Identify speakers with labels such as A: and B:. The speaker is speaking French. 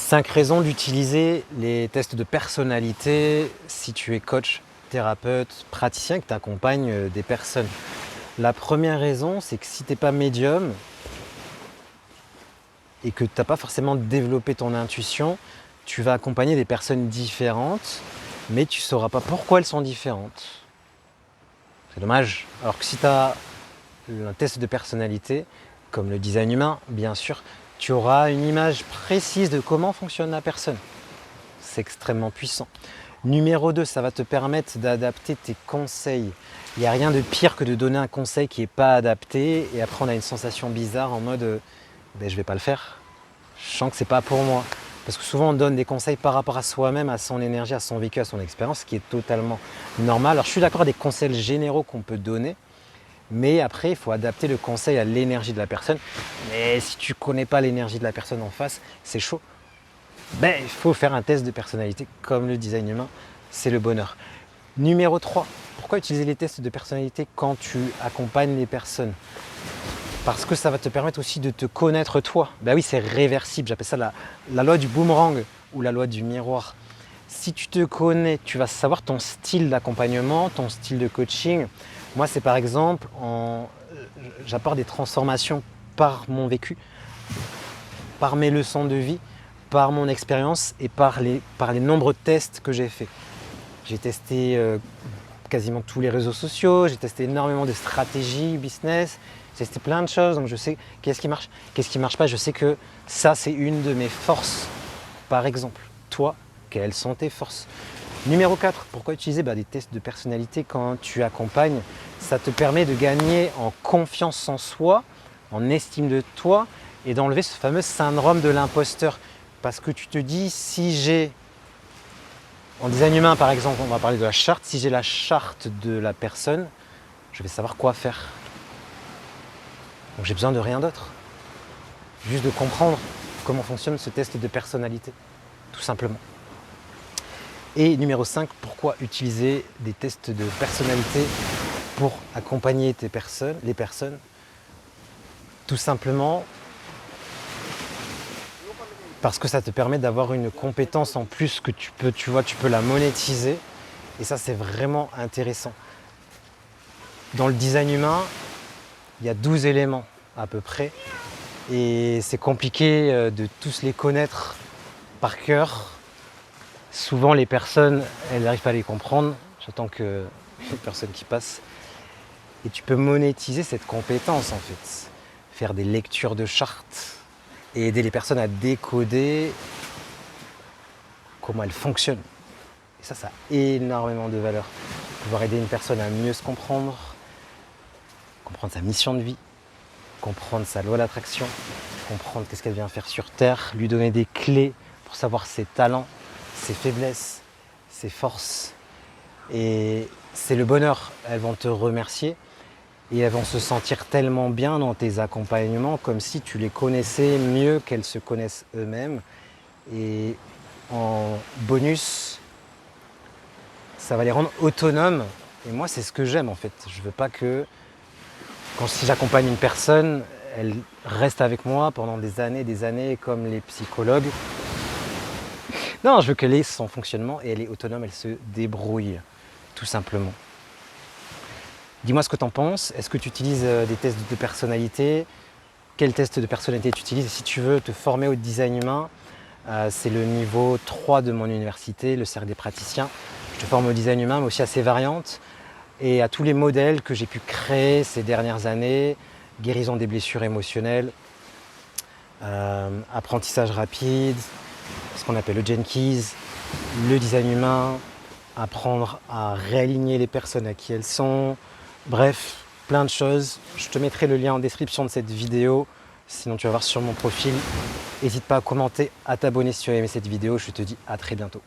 A: 5 raisons d'utiliser les tests de personnalité si tu es coach, thérapeute, praticien, que tu accompagnes des personnes. La première raison, c'est que si tu n'es pas médium et que tu n'as pas forcément développé ton intuition, tu vas accompagner des personnes différentes, mais tu ne sauras pas pourquoi elles sont différentes. C'est dommage. Alors que si tu as un test de personnalité, comme le design humain, bien sûr, tu auras une image précise de comment fonctionne la personne. C'est extrêmement puissant. Numéro 2, ça va te permettre d'adapter tes conseils. Il n'y a rien de pire que de donner un conseil qui n'est pas adapté et après on a une sensation bizarre en mode je ne vais pas le faire. Je sens que ce n'est pas pour moi. Parce que souvent on donne des conseils par rapport à soi-même, à son énergie, à son vécu, à son expérience, ce qui est totalement normal. Alors je suis d'accord des conseils généraux qu'on peut donner, mais après il faut adapter le conseil à l'énergie de la personne. Mais si tu ne connais pas l'énergie de la personne en face, c'est chaud. Il faut faire un test de personnalité comme le design humain, c'est le bonheur. Numéro 3, pourquoi utiliser les tests de personnalité quand tu accompagnes les personnes? Parce que ça va te permettre aussi de te connaître toi. Oui, c'est réversible, j'appelle ça la loi du boomerang ou la loi du miroir. Si tu te connais, tu vas savoir ton style d'accompagnement, ton style de coaching. Moi, c'est par exemple, j'apporte des transformations par mon vécu, par mes leçons de vie, par mon expérience et par les nombreux tests que j'ai faits. J'ai testé quasiment tous les réseaux sociaux, j'ai testé énormément de stratégies business, j'ai testé plein de choses, donc je sais qu'est-ce qui marche pas. Je sais que ça, c'est une de mes forces. Par exemple, toi, quelles sont tes forces? Numéro 4, pourquoi utiliser des tests de personnalité quand tu accompagnes? Ça te permet de gagner en confiance en soi, en estime de toi et d'enlever ce fameux syndrome de l'imposteur. Parce que tu te dis, si j'ai, en design humain par exemple, on va parler de la charte, si j'ai la charte de la personne, je vais savoir quoi faire. Donc j'ai besoin de rien d'autre. Juste de comprendre comment fonctionne ce test de personnalité, tout simplement. Et numéro 5, pourquoi utiliser des tests de personnalité pour accompagner les personnes? Tout simplement parce que ça te permet d'avoir une compétence en plus que tu peux la monétiser. Et ça, c'est vraiment intéressant. Dans le design humain, il y a 12 éléments à peu près. Et c'est compliqué de tous les connaître par cœur. Souvent, les personnes, elles n'arrivent pas à les comprendre. J'attends que les personnes qui passent. Et tu peux monétiser cette compétence en fait. Faire des lectures de chartes et aider les personnes à décoder comment elles fonctionnent. Et ça a énormément de valeur. Pouvoir aider une personne à mieux se comprendre sa mission de vie, comprendre sa loi d'attraction, comprendre qu'est-ce qu'elle vient faire sur Terre, lui donner des clés pour savoir ses talents, ses faiblesses, ses forces. Et c'est le bonheur. Elles vont te remercier. Et elles vont se sentir tellement bien dans tes accompagnements, comme si tu les connaissais mieux qu'elles se connaissent eux-mêmes. Et en bonus, ça va les rendre autonomes. Et moi, c'est ce que j'aime en fait. Je veux pas que, si j'accompagne une personne, elle reste avec moi pendant des années, comme les psychologues. Non, je veux qu'elle ait son fonctionnement et elle est autonome, elle se débrouille, tout simplement. Dis-moi ce que tu en penses. Est-ce que tu utilises des tests de personnalité? Quel test de personnalité tu utilises? Et si tu veux te former au design humain, c'est le niveau 3 de mon université, le cercle des praticiens. Je te forme au design humain, mais aussi à ses variantes et à tous les modèles que j'ai pu créer ces dernières années. Guérison des blessures émotionnelles, apprentissage rapide, ce qu'on appelle le Jenkins, le design humain, apprendre à réaligner les personnes à qui elles sont. Bref, plein de choses. Je te mettrai le lien en description de cette vidéo. Sinon, tu vas voir sur mon profil. N'hésite pas à commenter, à t'abonner si tu as aimé cette vidéo. Je te dis à très bientôt.